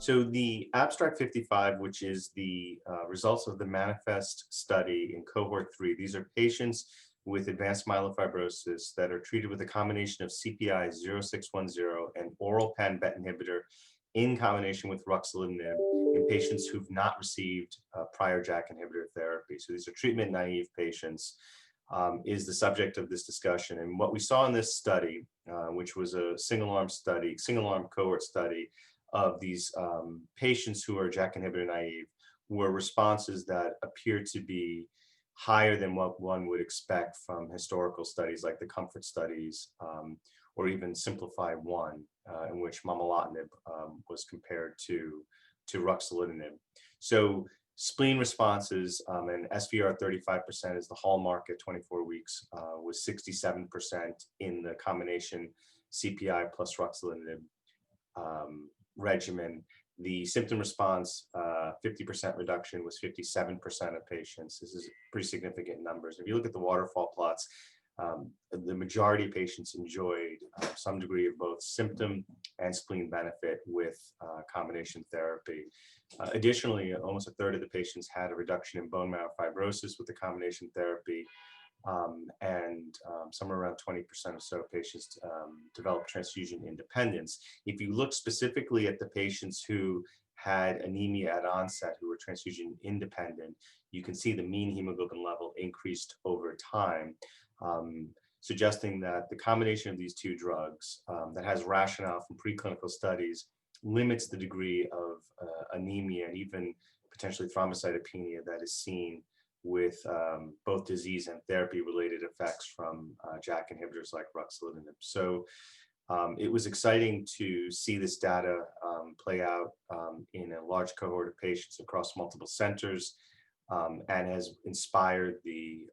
So the abstract 55, which is the results of the manifest study in cohort 3, these are patients with advanced myelofibrosis that are treated with a combination of CPI 0610 and oral pan-BET inhibitor in combination with ruxolitinib in patients who've not received prior JAK inhibitor therapy. So these are treatment naive patients, is the subject of this discussion. And what we saw in this study, which was a single-arm cohort study of these patients who are JAK inhibitor naive, were responses that appear to be higher than what one would expect from historical studies like the COMFORT studies, or even Simplify 1, in which momelotinib was compared to ruxolitinib. So spleen responses, and SVR 35% is the hallmark at 24 weeks, was 67% in the combination CPI plus ruxolitinib regimen. The symptom response, 50% reduction, was 57% of patients. This is pretty significant numbers. If you look at the waterfall plots, the majority of patients enjoyed some degree of both symptom and spleen benefit with combination therapy. Additionally, almost a third of the patients had a reduction in bone marrow fibrosis with the combination therapy, and somewhere around 20% or so of patients developed transfusion independence. If you look specifically at the patients who had anemia at onset, who were transfusion independent, you can see the mean hemoglobin level increased over time, suggesting that the combination of these two drugs that has rationale from preclinical studies limits the degree of anemia and even potentially thrombocytopenia that is seen with both disease and therapy-related effects from JAK inhibitors like ruxolitinib. So it was exciting to see this data play out in a large cohort of patients across multiple centers, and has inspired the